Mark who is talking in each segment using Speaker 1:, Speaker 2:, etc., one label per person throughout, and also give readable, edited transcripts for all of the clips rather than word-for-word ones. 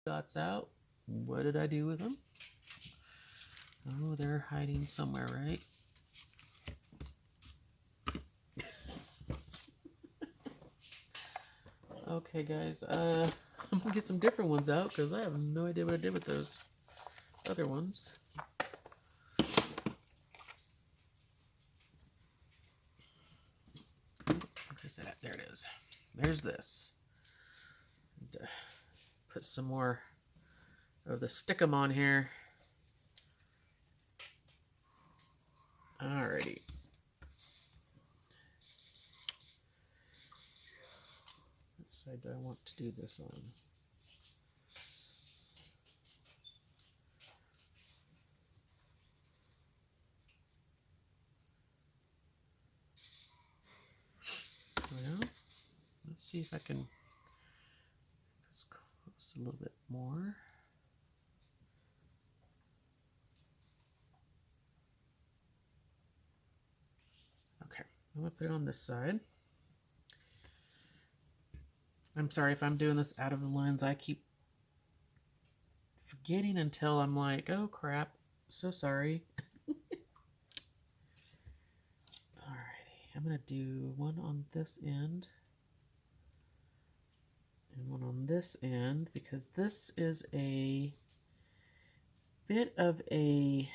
Speaker 1: dots out. What did I do with them? Oh, they're hiding somewhere, right? Okay, guys, I'm gonna get some different ones out because I have no idea what I did with those other ones. Where's that? There it is. There's this. And, put some more of the Stickum on here. Alrighty. What side do I want to do this on? Well, let's see if I can just close a little bit more. Okay, I'm gonna put it on this side. I'm sorry if I'm doing this out of the lens. I keep forgetting until I'm like, oh crap, so sorry. Alrighty, I'm gonna do one on this end and one on this end because this is a bit of a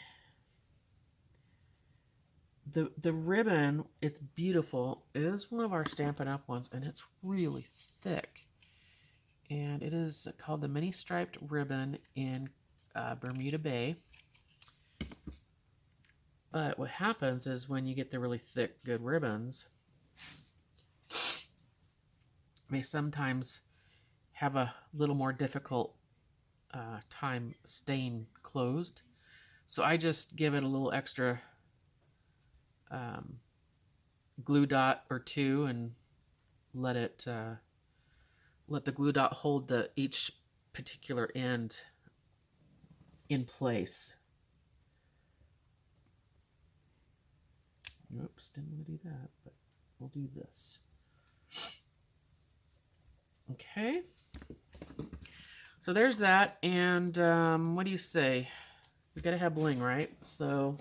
Speaker 1: the ribbon. It's beautiful. It is one of our Stampin' Up ones, and it's really thick. And it is called the Mini Striped Ribbon in Bermuda Bay. But what happens is when you get the really thick, good ribbons, they sometimes have a little more difficult time staying closed. So I just give it a little extra glue dot or two and let the glue dot hold each particular end in place. Oops, didn't want to do that, but we'll do this. Okay, so there's that, and what do you say? We gotta have bling, right? So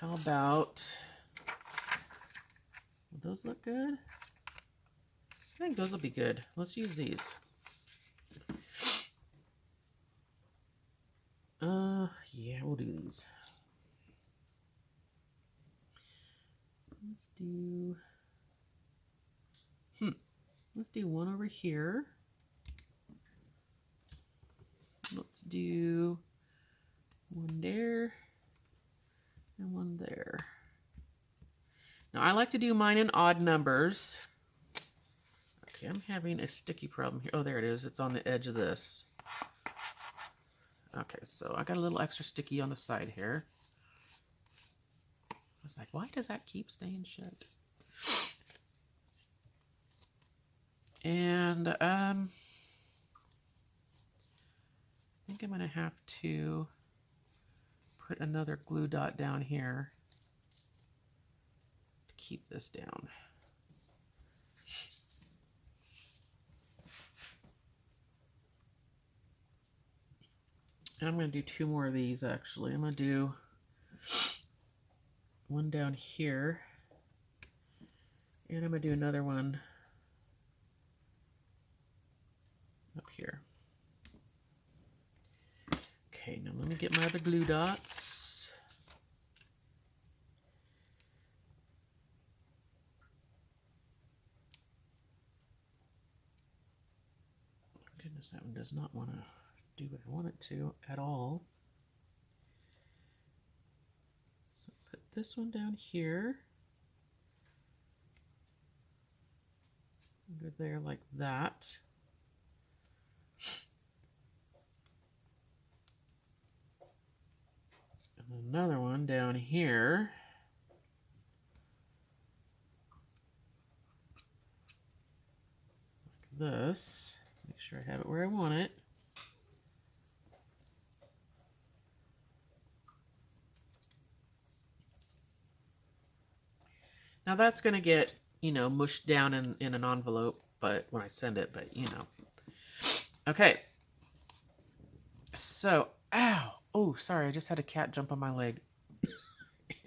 Speaker 1: how about, will those look good? I think those will be good. Let's use these. Yeah, we'll do these. Let's do one over here. Let's do one there and one there. Now I like to do mine in odd numbers. Okay, I'm having a sticky problem here. Oh, there it is. It's on the edge of this. Okay, so I got a little extra sticky on the side here. I was like, why does that keep staying shut? And I think I'm gonna have to put another glue dot down here to keep this down. And I'm gonna do two more of these actually. I'm gonna do one down here, and I'm gonna do another one up here. Okay, now let me get my other glue dots. Goodness, that one does not want to do what I want it to at all. So put this one down here. Under there like that. And another one down here. Like this. Make sure I have it where I want it. Now that's going to get, you know, mushed down in an envelope, but when I send it, but you know. Okay. So, ow. Oh, sorry. I just had a cat jump on my leg.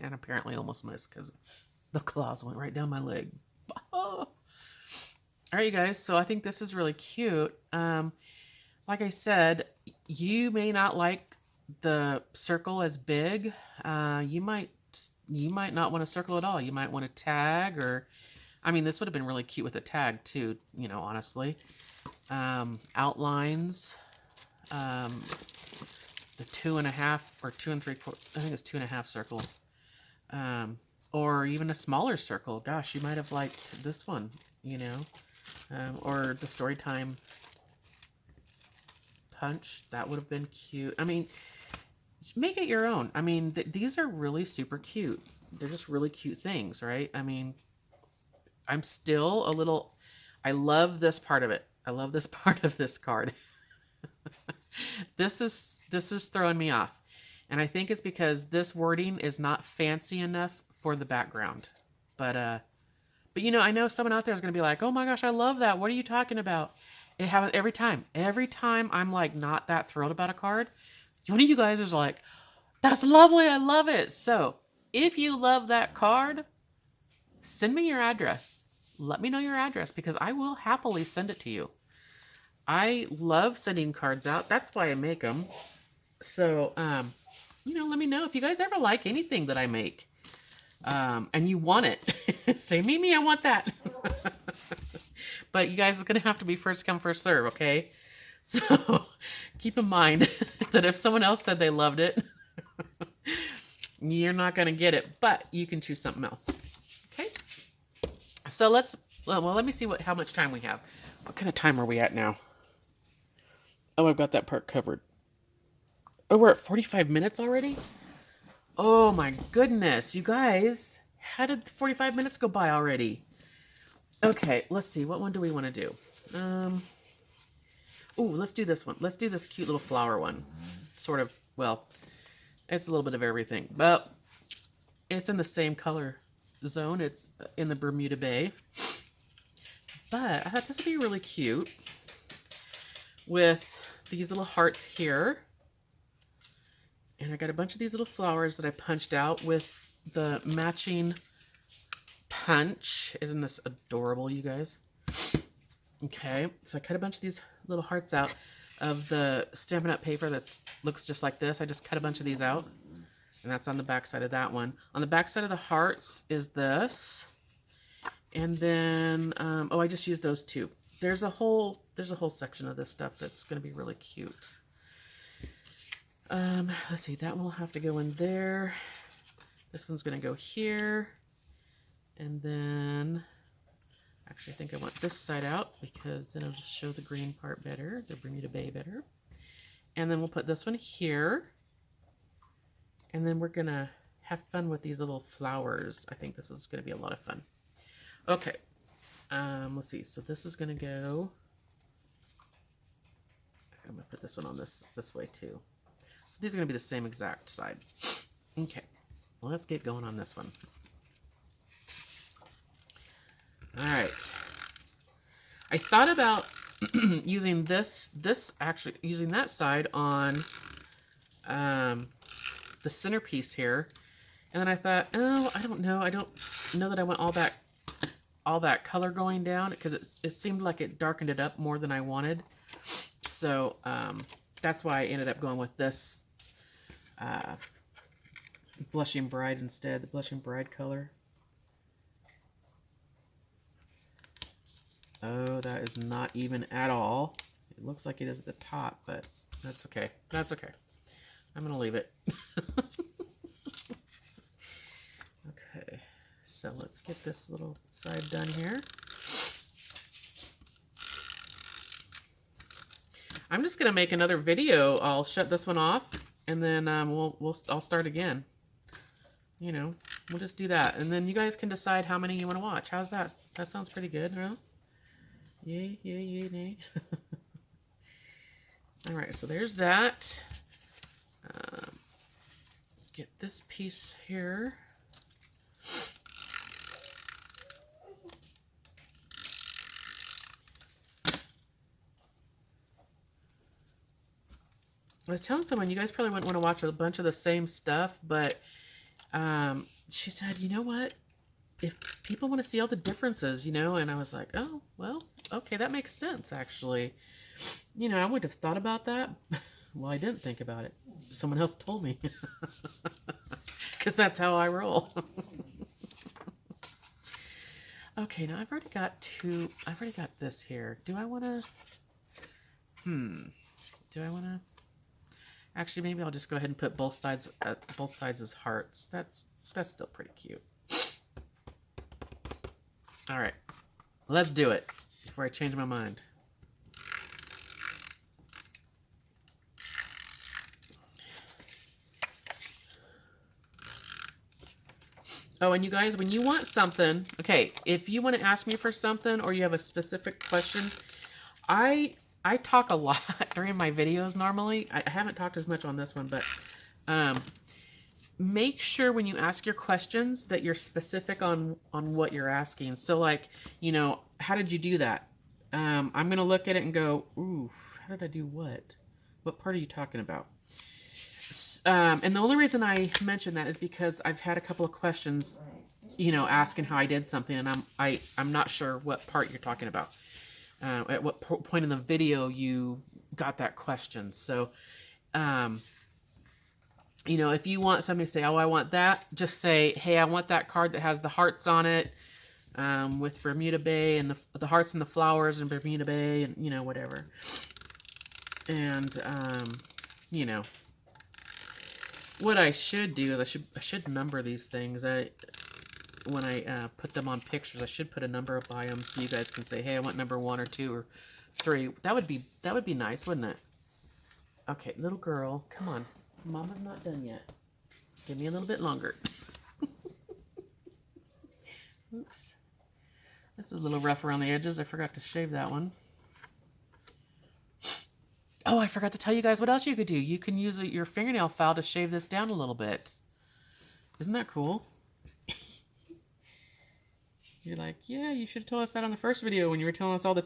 Speaker 1: And apparently almost missed because the claws went right down my leg. Oh. All right, you guys. So I think this is really cute. Like I said, you may not like the circle as big. You might not want to circle at all. You might want to tag, or I mean, this would have been really cute with a tag too. You know, honestly, outlines. The 2.5 or 2 3/4. I think it's 2.5 circle. Or even a smaller circle. Gosh, you might have liked this one, you know, or the story time punch. That would have been cute. I mean, make it your own. I mean, these are really super cute. They're just really cute things, right? I mean, I'm still a little, I love this part of it. I love this part of this card. This is throwing me off. And I think it's because this wording is not fancy enough for the background. But you know, I know someone out there is going to be like, "Oh my gosh, I love that. What are you talking about?" It happens every time. Every time I'm like not that thrilled about a card, one of you guys is like, "That's lovely. I love it." So, if you love that card, send me your address. Let me know your address because I will happily send it to you. I love sending cards out. That's why I make them. So, you know, let me know if you guys ever like anything that I make. And you want it. Say, Mimi, I want that. But you guys are going to have to be first come, first serve, okay? So keep in mind that if someone else said they loved it, you're not going to get it, but you can choose something else. Okay? So let me see how much time we have. What kind of time are we at now? Oh, I've got that part covered. Oh, we're at 45 minutes already? Oh my goodness, you guys. How did 45 minutes go by already? Okay, let's see. What one do we want to do? Let's do this one. Let's do this cute little flower one. Sort of, well, it's a little bit of everything, but it's in the same color zone. It's in the Bermuda Bay. But I thought this would be really cute with these little hearts here. And I got a bunch of these little flowers that I punched out with the matching punch. Isn't this adorable, you guys? Okay, so I cut a bunch of these little hearts out of the Stampin' Up! Paper that looks just like this. I just cut a bunch of these out, and that's on the back side of that one. On the back side of the hearts is this. And then, I just used those two. There's a whole section of this stuff that's going to be really cute. Let's see, that one will have to go in there. This one's going to go here. And then, actually, I think I want this side out because then it'll just show the green part better, the Bermuda Bay better. And then we'll put this one here. And then we're going to have fun with these little flowers. I think this is going to be a lot of fun. Okay, let's see. So this is going to go, I'm going to put this one on this way too. So these are going to be the same exact side. Okay, well, let's get going on this one. All right. I thought about using using that side on the centerpiece here. And then I thought, oh, I don't know. I don't know that I want all that color going down because it seemed like it darkened it up more than I wanted. So that's why I ended up going with this Blushing Bride instead, the Blushing Bride color. Oh, that is not even at all. It looks like it is at the top, but that's okay. That's okay. I'm going to leave it. Okay, so let's get this little side done here. I'm just going to make another video. I'll shut this one off, and then I'll start again. You know, we'll just do that. And then you guys can decide how many you want to watch. How's that? That sounds pretty good, huh? Yay, yay, yay, nay. All right, so there's that. Get this piece here. I was telling someone, you guys probably wouldn't want to watch a bunch of the same stuff, but she said, you know what? If people want to see all the differences, you know, and I was like, oh, well, okay, that makes sense, actually. You know, I wouldn't have thought about that. Well, I didn't think about it. Someone else told me. Because that's how I roll. Okay, now I've already got this here. Do I want to, do I want to, actually, maybe I'll just go ahead and put both sides as hearts. That's still pretty cute. All right, let's do it before I change my mind. Oh, and you guys, when you want something, okay, if you want to ask me for something or you have a specific question, I talk a lot during my videos normally. I haven't talked as much on this one, but make sure when you ask your questions that you're specific on what you're asking. So like, you know, how did you do that? I'm going to look at it and go, ooh, how did I do what? What part are you talking about? And the only reason I mention that is because I've had a couple of questions, you know, asking how I did something, and I'm not sure what part you're talking about. At what point in the video you got that question. So, you know, if you want somebody to say, oh, I want that, just say, hey, I want that card that has the hearts on it, with Bermuda Bay and the hearts and the flowers and Bermuda Bay and, you know, whatever. And, you know, what I should do is I should number these things. When I put them on pictures, I should put a number by them so you guys can say, hey, I want number 1 or 2 or 3. That would be nice, wouldn't it? Okay, little girl, come on. Mama's not done yet. Give me a little bit longer. Oops. This is a little rough around the edges. I forgot to shave that one. Oh, I forgot to tell you guys what else you could do. You can use your fingernail file to shave this down a little bit. Isn't that cool? You're like, yeah, you should have told us that on the first video when you were telling us all the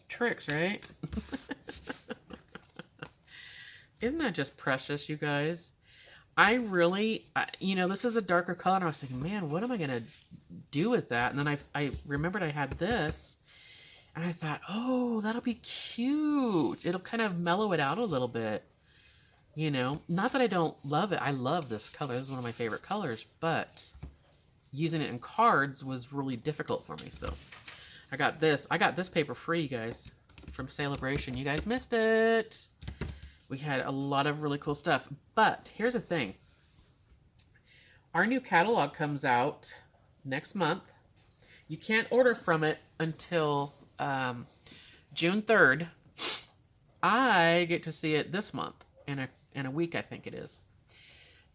Speaker 1: tricks, right? Isn't that just precious, you guys? I really, you know, this is a darker color, and I was thinking, man, what am I going to do with that? And then I remembered I had this, and I thought, oh, that'll be cute. It'll kind of mellow it out a little bit. You know, not that I don't love it. I love this color. This is one of my favorite colors, but using it in cards was really difficult for me. So I got this paper free, you guys, from Celebration. You guys missed it. We had a lot of really cool stuff. But here's the thing. Our new catalog comes out next month. You can't order from it until June 3rd. I get to see it this month, in a week, I think it is.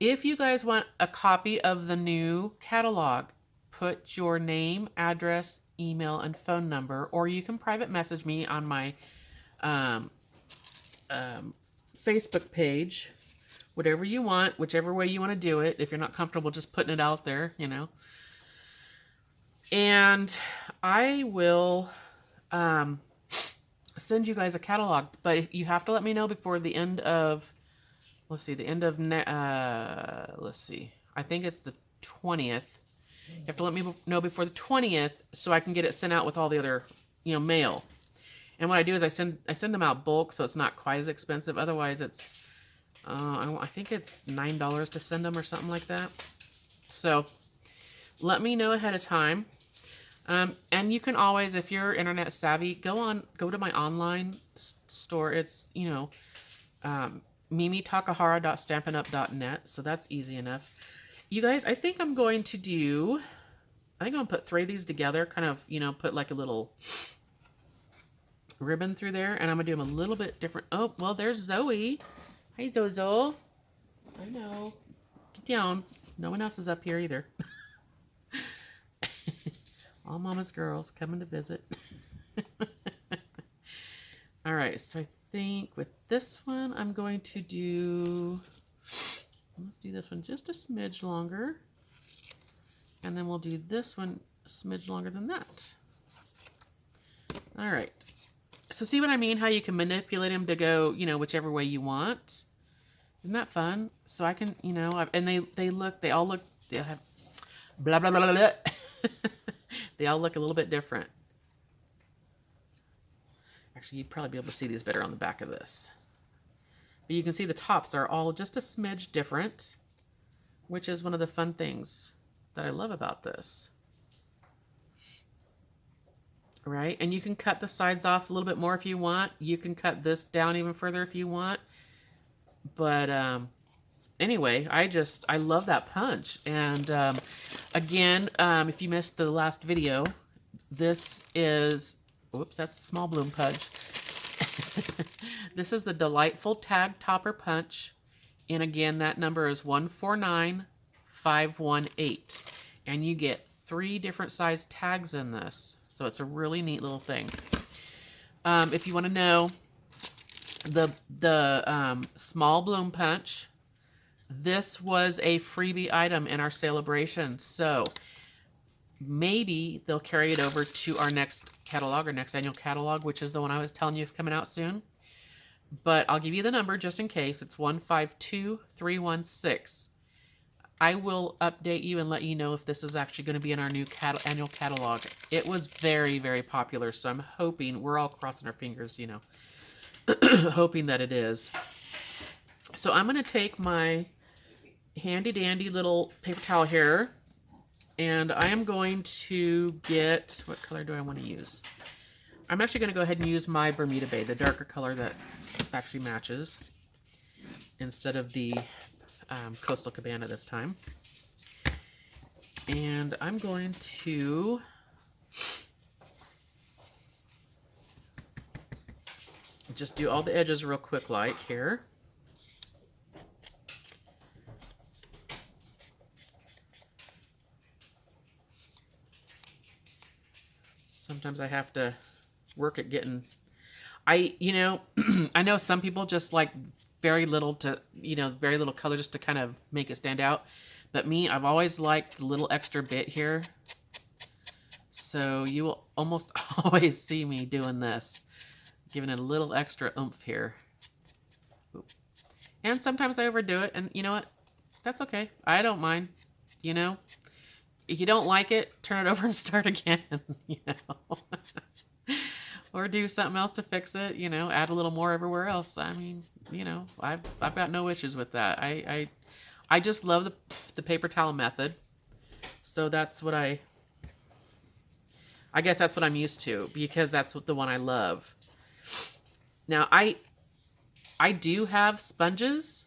Speaker 1: If you guys want a copy of the new catalog, put your name, address, email, and phone number, or you can private message me on my Facebook page, whatever you want, whichever way you want to do it. If you're not comfortable just putting it out there, you know. And I will send you guys a catalog, but you have to let me know before the end of, let's see, I think it's the 20th. You have to let me know before the 20th so I can get it sent out with all the other, you know, mail. And what I do is I send them out bulk, so it's not quite as expensive. Otherwise, it's I think it's $9 to send them or something like that. So let me know ahead of time. And you can always, if you're internet savvy, go to my online store. It's, you know, mimitakahara.stampinup.net. So that's easy enough. You guys, I think I'm going to put 3 of these together, kind of, you know, put like a little ribbon through there, and I'm gonna do them a little bit different. Oh, well, there's Zoe. Hi, Zozo. I know. Get down. No one else is up here either. All Mama's girls coming to visit. All right, so I think with this one, I'm going to do, let's do this one just a smidge longer. And then we'll do this one a smidge longer than that. All right. So see what I mean? How you can manipulate them to go, you know, whichever way you want. Isn't that fun? So I can, you know, and they all look, they have blah, blah, blah, blah, blah. They all look a little bit different. Actually, you'd probably be able to see these better on the back of this. But you can see the tops are all just a smidge different, which is one of the fun things that I love about this. Right? And you can cut the sides off a little bit more if you want. You can cut this down even further if you want. But anyway, I love that punch. And again, if you missed the last video, this is, whoops, that's the small bloom punch. This is the Delightful Tag Topper Punch. And again, that number is 149518. And you get 3 different size tags in this. So it's a really neat little thing. If you want to know, the small bloom punch, this was a freebie item in our celebration. So maybe they'll carry it over to our next catalog, or next annual catalog, which is the one I was telling you is coming out soon. But I'll give you the number just in case. It's 152316. I will update you and let you know if this is actually going to be in our new annual catalog. It was very, very popular, so I'm hoping, we're all crossing our fingers, you know, hoping that it is. So I'm going to take my handy-dandy little paper towel here, and I am going to get, what color do I want to use? I'm actually going to go ahead and use my Bermuda Bay, the darker color that actually matches, instead of the Coastal Cabana this time. And I'm going to just do all the edges real quick like here. Sometimes I have to work at getting, you know, I know some people just like very little to, you know, very little color just to kind of make it stand out. But me, I've always liked the little extra bit here. So you will almost always see me doing this, giving it a little extra oomph here. Ooh. And sometimes I overdo it, and you know what? That's okay. I don't mind, you know. If you don't like it, turn it over and start again, you know. Or do something else to fix it, you know, add a little more everywhere else. I mean, you know, I've got no issues with that. I just love the paper towel method. So that's what I guess that's what I'm used to, because that's what the one I love. Now I do have sponges.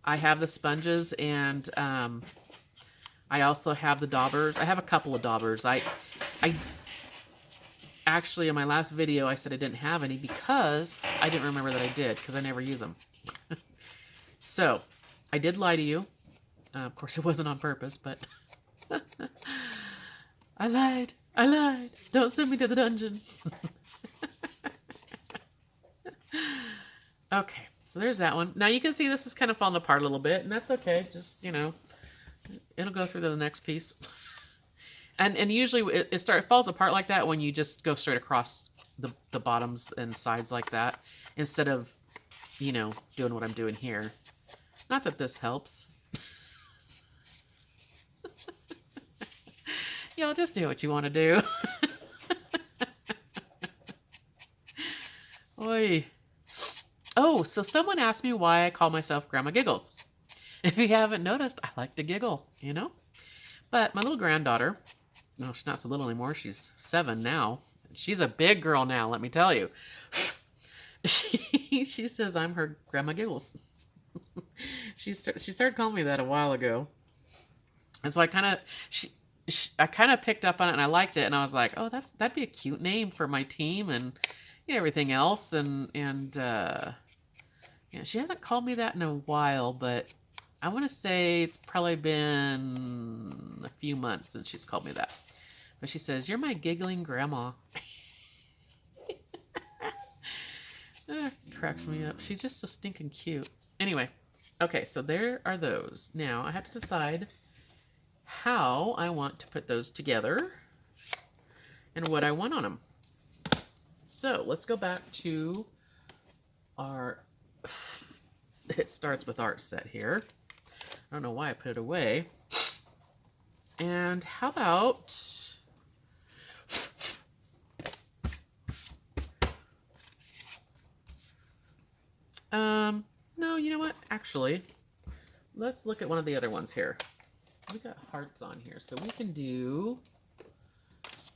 Speaker 1: I have the sponges, and I also have the daubers. I have a couple of daubers. I actually, in my last video, I said I didn't have any because I didn't remember that I did, because I never use them. So, I did lie to you. Of course, it wasn't on purpose, but I lied. I lied. Don't send me to the dungeon. Okay, so there's that one. Now you can see this is kind of falling apart a little bit, and that's okay. Just, you know, it'll go through to the next piece. And usually it falls apart like that when you just go straight across the bottoms and sides like that, instead of, you know, doing what I'm doing here. Not that this helps. Y'all just do what you want to do. Oy. Oh, so someone asked me why I call myself Grandma Giggles. If you haven't noticed, I like to giggle, you know? But my little granddaughter, no, she's not so little anymore. She's 7 now. She's a big girl now, let me tell you. She says I'm her Grandma Giggles. She started calling me that a while ago. And so I kind of picked up on it, and I liked it, and I was like, oh, that'd be a cute name for my team and, you know, everything else. And yeah, she hasn't called me that in a while, but I want to say it's probably been a few months since she's called me that. But she says, you're my giggling grandma. Cracks me up. She's just so stinking cute. Anyway, okay, so there are those. Now I have to decide how I want to put those together and what I want on them. So let's go back to our it starts with art set here. I don't know why I put it away. And how about no, you know what? Actually, let's look at one of the other ones here. We got hearts on here, so we can do,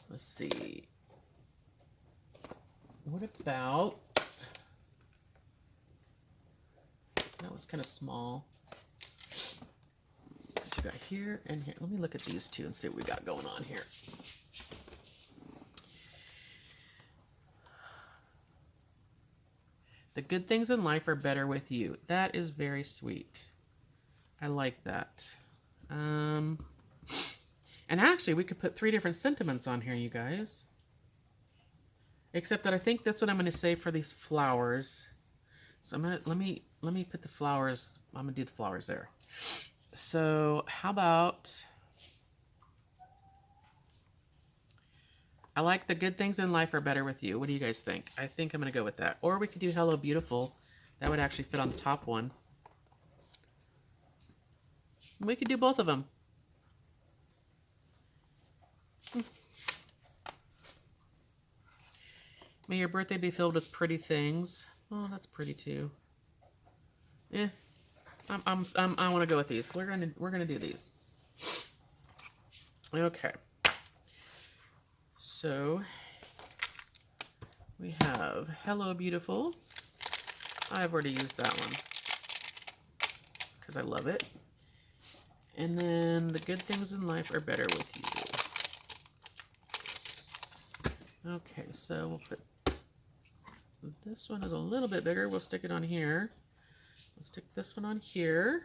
Speaker 1: let's see. What about, that was kind of small. So we got here and here. Let me look at these two and see what we got going on here. The good things in life are better with you. That is very sweet. I like that. And actually, we could put 3 different sentiments on here, you guys. Except that I think that's what I'm going to say for these flowers. So I'm gonna let me put the flowers. I'm gonna do the flowers there. So how about, I like the good things in life are better with you. What do you guys think? I think I'm gonna go with that. Or we could do Hello Beautiful. That would actually fit on the top one. We could do both of them. May your birthday be filled with pretty things. Oh, that's pretty too. Yeah, I want to go with these. We're gonna do these. Okay. So we have Hello Beautiful. I've already used that one because I love it. And then the good things in life are better with you. Okay, so we'll put, this one is a little bit bigger. We'll stick it on here. We'll stick this one on here.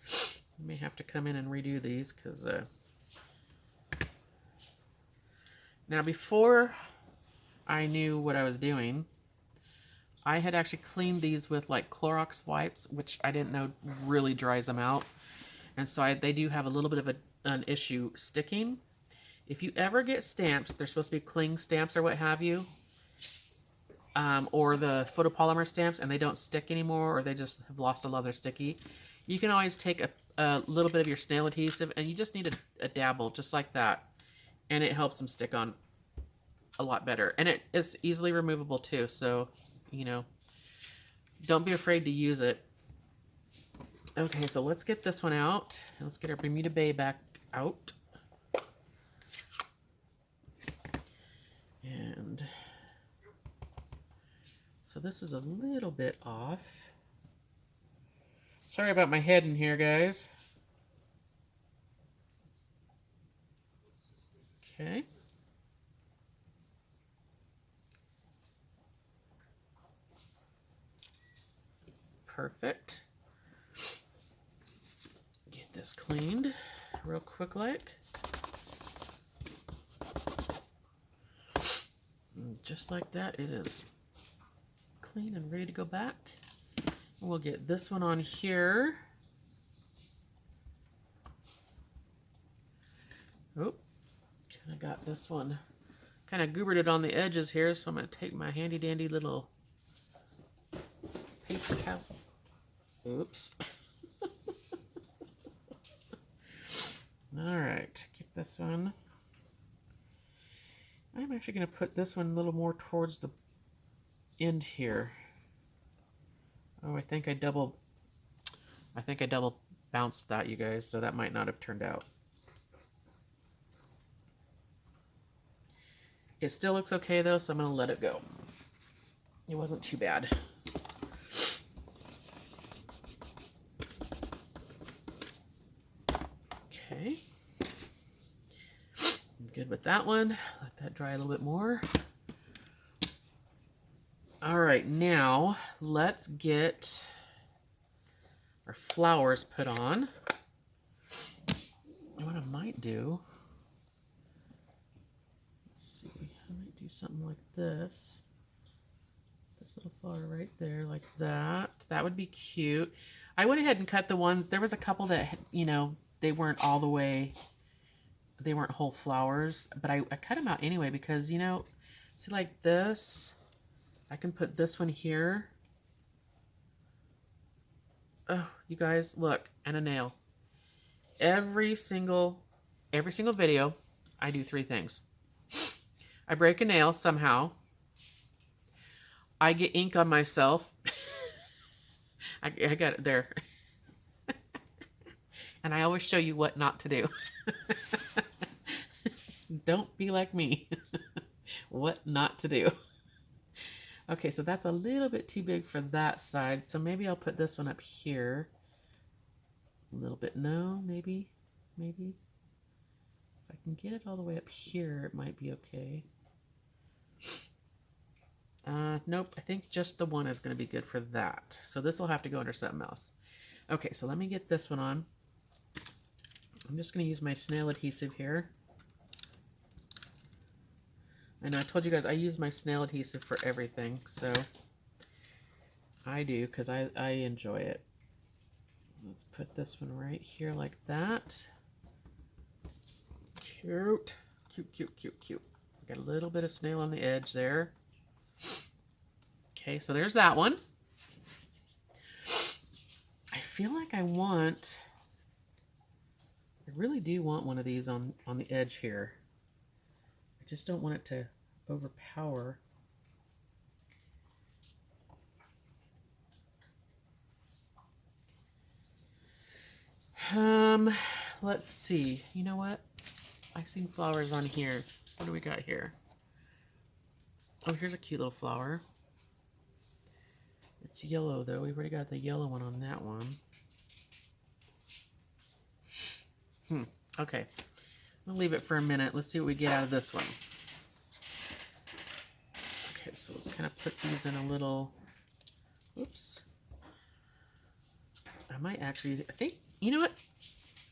Speaker 1: I may have to come in and redo these because now before I knew what I was doing, I had actually cleaned these with like Clorox wipes, which I didn't know really dries them out. And so they do have a little bit of an issue sticking. If you ever get stamps, they're supposed to be cling stamps or what have you, or the photopolymer stamps, and they don't stick anymore, or they just have lost a lot of their sticky. You can always take a little bit of your snail adhesive, and you just need a dabble, just like that. And it helps them stick on a lot better. And it's easily removable too, so, you know, don't be afraid to use it. Okay, so let's get this one out. Let's get our Bermuda Bay back out. And so this is a little bit off. Sorry about my head in here, guys. Okay. Perfect. Get this cleaned real quick like. And just like that, it is clean and ready to go back. We'll get this one on here. Oh, kind of got this one, kind of goobered it on the edges here, so I'm going to take my handy dandy little paper towel. Oops. All right, get this one. I'm actually going to put this one a little more towards the end here. Oh, I think I double bounced that, you guys, so that might not have turned out. It still looks okay though, so I'm going to let it go. It wasn't too bad. Okay. I'm good with that one. Let that dry a little bit more. All right, now let's get our flowers put on. And what I might do, let's see, I might do something like this. This little flower right there, like that. That would be cute. I went ahead and cut the ones. There was a couple that, you know, they weren't all the way, they weren't whole flowers, but I cut them out anyway because, you know, see like this, I can put this one here Oh, you guys, look, and a nail. Every single video, I do 3 things. I break a nail somehow. I get ink on myself. I got it there. And I always show you what not to do. Don't be like me. What not to do. Okay, so that's a little bit too big for that side. So maybe I'll put this one up here. A little bit. No, maybe. If I can get it all the way up here, it might be okay. Nope, I think just the one is going to be good for that. So this will have to go under something else. Okay, so let me get this one on. I'm just going to use my snail adhesive here. I know I told you guys I use my snail adhesive for everything, so I do because I enjoy it. Let's put this one right here like that. Cute. Cute. Got a little bit of snail on the edge there. Okay, so there's that one. I feel like I really do want one of these on the edge here. I just don't want it to overpower. Let's see. You know what? I've seen flowers on here. What do we got here? Oh, here's a cute little flower. It's yellow though. We've already got the yellow one on that one. Okay. I'll leave it for a minute. Let's see what we get out of this one. Okay, so let's kind of put these in a little... Oops. I might actually... I think... You know what?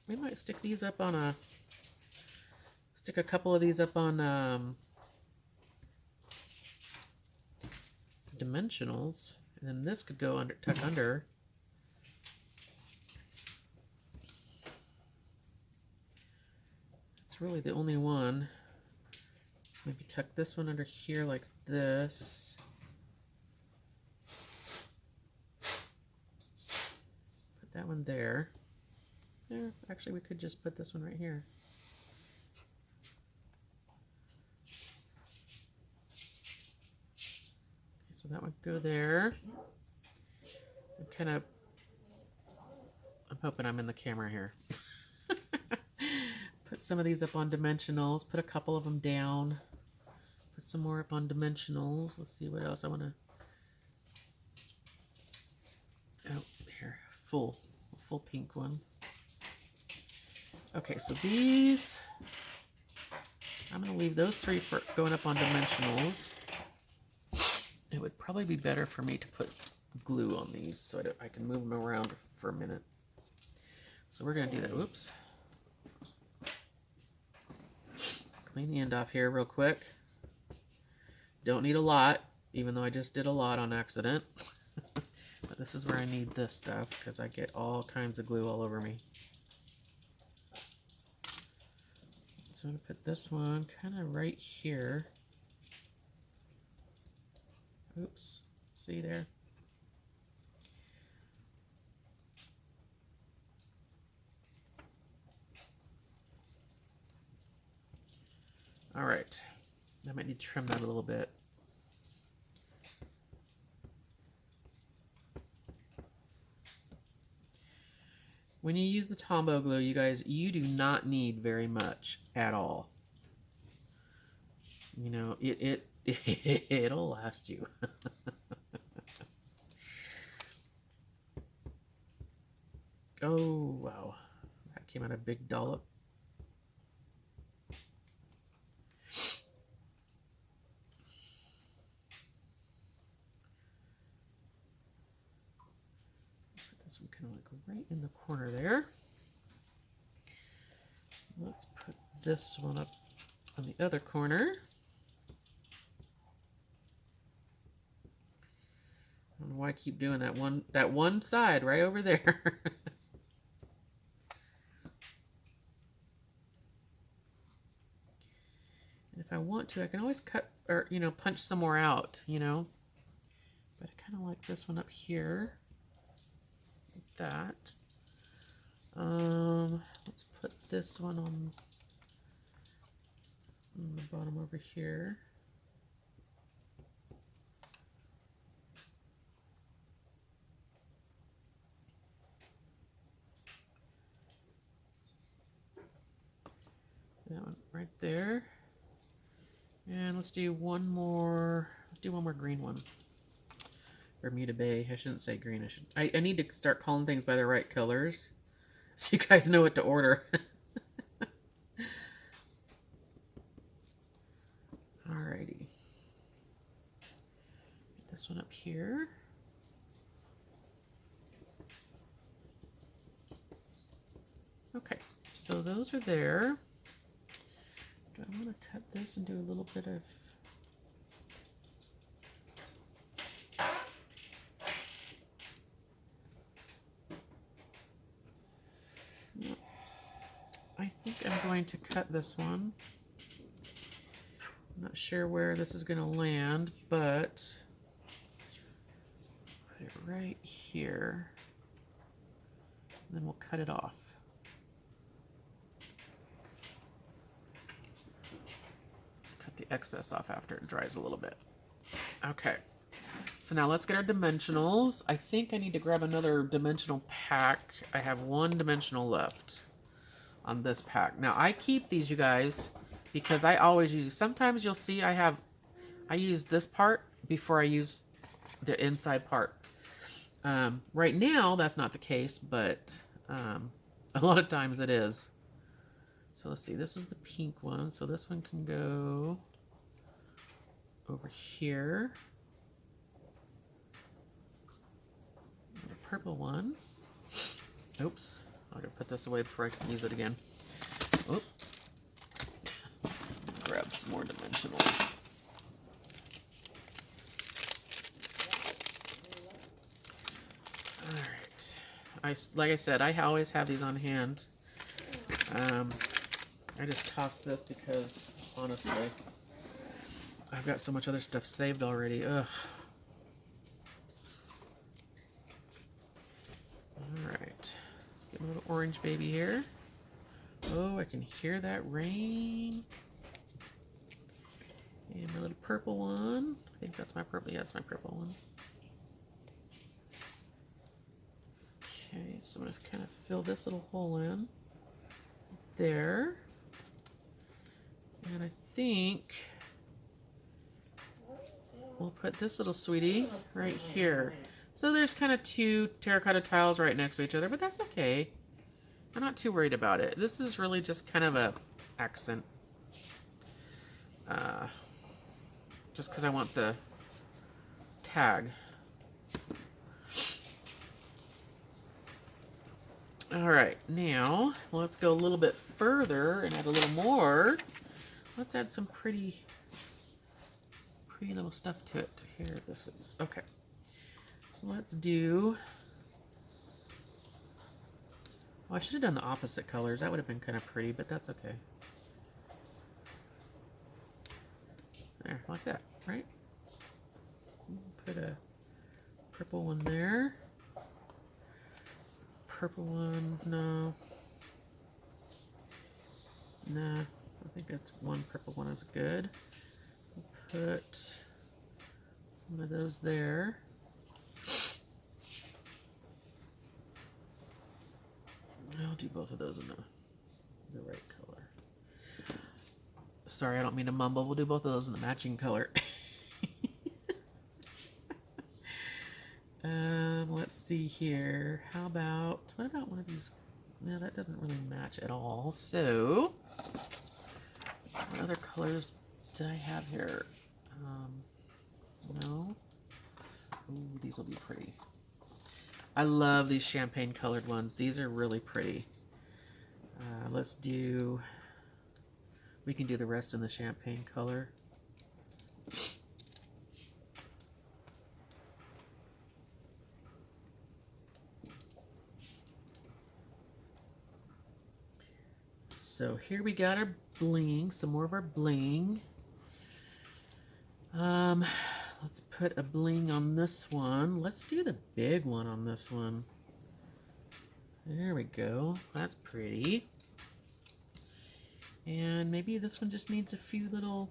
Speaker 1: We might stick these up on a... Stick a couple of these up on dimensionals. And then this could go under, tuck under. It's really the only one. Maybe tuck this one under here like this. Put that one there. Yeah, actually we could just put this one right here. Okay, so that would go there. I'm hoping I'm in the camera here. Put some of these up on dimensionals. Put a couple of them down. Put some more up on dimensionals. Let's see what else I want to... Oh, here. Full pink one. Okay, so these... I'm going to leave those 3 for going up on dimensionals. It would probably be better for me to put glue on these so I can move them around for a minute. So we're going to do that. Whoops. Clean the end off here real quick. Don't need a lot, even though I just did a lot on accident. But this is where I need this stuff because I get all kinds of glue all over me. So I'm going to put this one kind of right here. Oops. See there? All right, I might need to trim that a little bit. When you use the Tombow glue, you guys, you do not need very much at all. You know, it'll last you. Oh, wow. That came out a big dollop. This one kind of like right in the corner there. Let's put this one up on the other corner. I don't know why I keep doing that one side right over there. And if I want to, I can always cut or, you know, punch some more out, you know. But I kind of like this one up here. that. Let's put this one on the bottom over here. That one right there. And let's do one more. Let's do one more green one. Bermuda Bay. I shouldn't say green. I need to start calling things by the right colors, so you guys know what to order. Alrighty. Get this one up here. Okay, so those are there. Do I want to cut this and do a little bit of... No. I think I'm going to cut this one. I'm not sure where this is going to land, but put it right here. And then we'll cut it off. Cut the excess off after it dries a little bit. Okay. So now let's get our dimensionals. I think I need to grab another dimensional pack. I have one dimensional left on this pack. Now I keep these, you guys, because I always use, sometimes you'll see I use this part before I use the inside part. Right now that's not the case, but a lot of times it is. So let's see, this is the pink one, so this one can go over here. And the purple one. Oops, I'm gonna put this away before I can use it again. Oop. Grab some more dimensionals. All right. Like I said, I always have these on hand. I just tossed this because, honestly, I've got so much other stuff saved already. Ugh. Alright. Let's get a little orange baby here. Oh, I can hear that rain. And my little purple one. I think that's my purple. Yeah, that's my purple one. Okay, so I'm going to kind of fill this little hole in. There. And I think we'll put this little sweetie right here. So there's kind of two terracotta tiles right next to each other, but that's okay. I'm not too worried about it. This is really just kind of a accent. Just because I want the tag. All right, now let's go a little bit further and add a little more. Let's add some pretty little stuff to it. Here this is. Okay. So let's do... Oh, I should have done the opposite colors. That would have been kind of pretty, but that's okay. There, like that, right? Put a purple one there. Purple one, no. Nah, I think that's one purple one is good. We'll put one of those there. I'll do both of those in the right color. Sorry, I don't mean to mumble. We'll do both of those in the matching color. Let's see here. What about one of these? No, that doesn't really match at all. So, what other colors did I have here? No. Ooh, these will be pretty. I love these champagne colored ones. These are really pretty. We can do the rest in the champagne color. So here we got our bling, some more of our bling. Let's put a bling on this one. Let's do the big one on this one. There we go. That's pretty. And maybe this one just needs a few little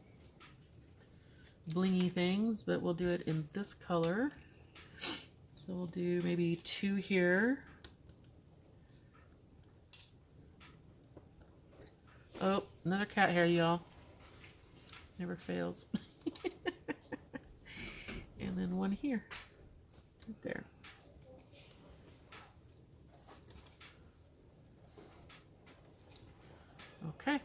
Speaker 1: blingy things, but we'll do it in this color. So we'll do maybe 2 here. Oh, another cat hair, y'all. Never fails. And then 1 here. Right there. Okay.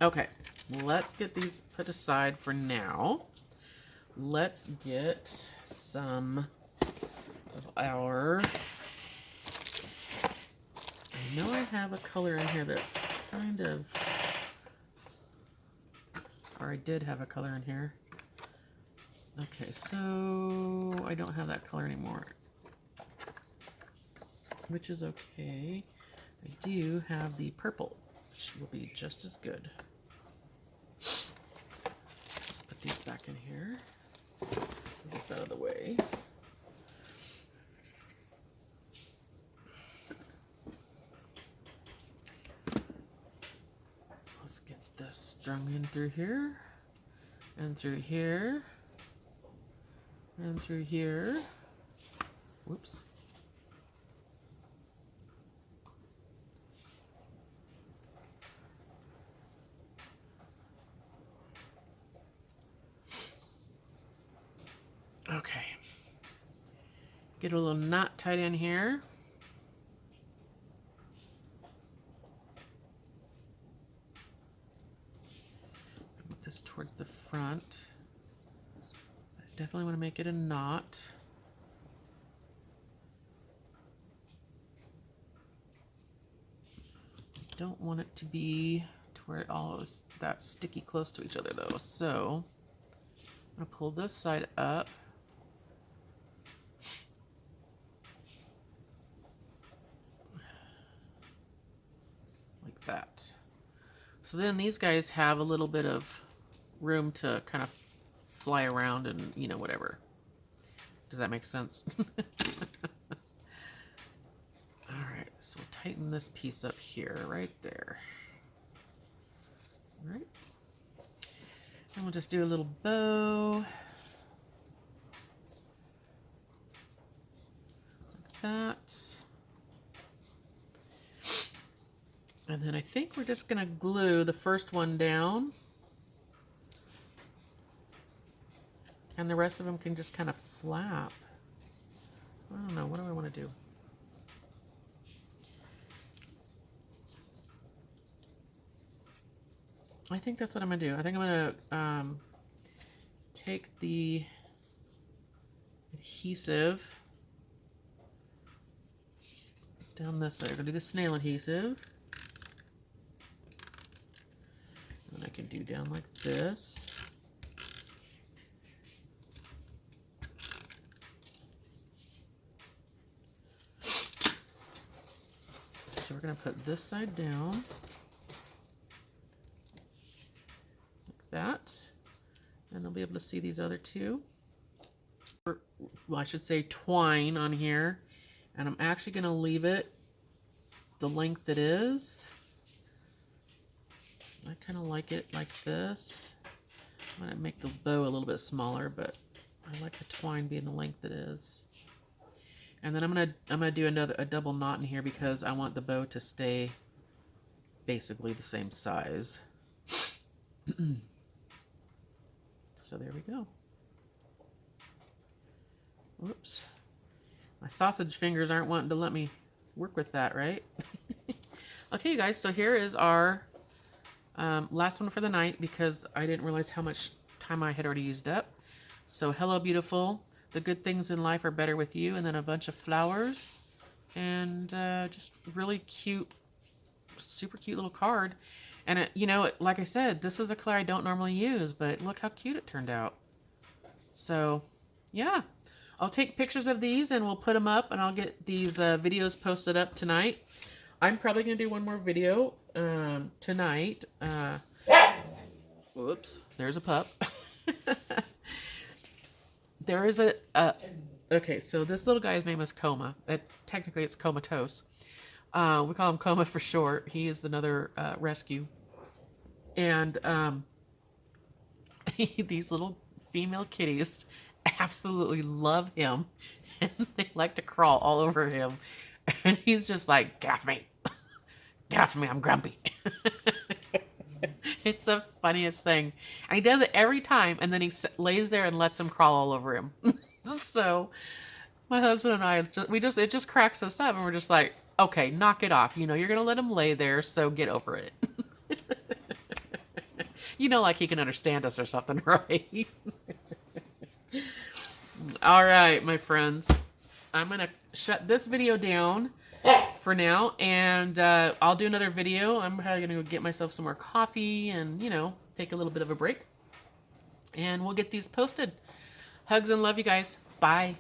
Speaker 1: Okay, let's get these put aside for now. Let's get some of our... I know I have a color in here that's kind of... Or I did have a color in here. Okay, so I don't have that color anymore, which is okay. I do have the purple, which will be just as good. Put these back in here. Get this out of the way. Let's get this strung in through here, and through here, and through here. Whoops. Okay. Get a little knot tied in here. Put this towards the front. I definitely want to make it a knot. Don't want it to be to where it all is that sticky close to each other though. So I'm gonna pull this side up. Like that. So then these guys have a little bit of room to kind of fly around and, you know, whatever. Does that make sense? Alright, so tighten this piece up here, right there. Alright. And we'll just do a little bow. Like that. And then I think we're just going to glue the first one down. And the rest of them can just kind of flap. I don't know, what do I want to do? I think that's what I'm going to do. I think I'm going to take the adhesive down this side. I'm going to do the snail adhesive. And I can do down like this. So we're going to put this side down. Like that. And they'll be able to see these other two. Well, I should say twine on here. And I'm actually going to leave it the length it is. I kind of like it like this. I'm going to make the bow a little bit smaller, but I like the twine being the length it is. And then I'm gonna do a double knot in here because I want the bow to stay basically the same size. So there we go. Whoops. My sausage fingers aren't wanting to let me work with that, right? Okay, you guys, so here is our last one for the night because I didn't realize how much time I had already used up. So hello, beautiful. The good things in life are better with you. And then a bunch of flowers. And just really cute, super cute little card. And, it, you know, like I said, this is a color I don't normally use. But look how cute it turned out. So, yeah. I'll take pictures of these and we'll put them up. And I'll get these videos posted up tonight. I'm probably going to do one more video tonight. Whoops. There's a pup. there is okay, so this little guy's name is Coma. Technically, it's Comatose. We call him Coma for short. He is another rescue. And these little female kitties absolutely love him. And they like to crawl all over him. And he's just like, get off me. Get off me, I'm grumpy. It's the funniest thing. And he does it every time, and then he lays there and lets them crawl all over him. So my husband and I, it just cracks us up, and we're just like, okay, knock it off. You know, you're going to let him lay there, so get over it. You know, like he can understand us or something, right? All right, my friends. I'm going to shut this video down for now, and I'll do another video. I'm probably going to go get myself some more coffee and, you know, take a little bit of a break. And we'll get these posted. Hugs and love you guys. Bye.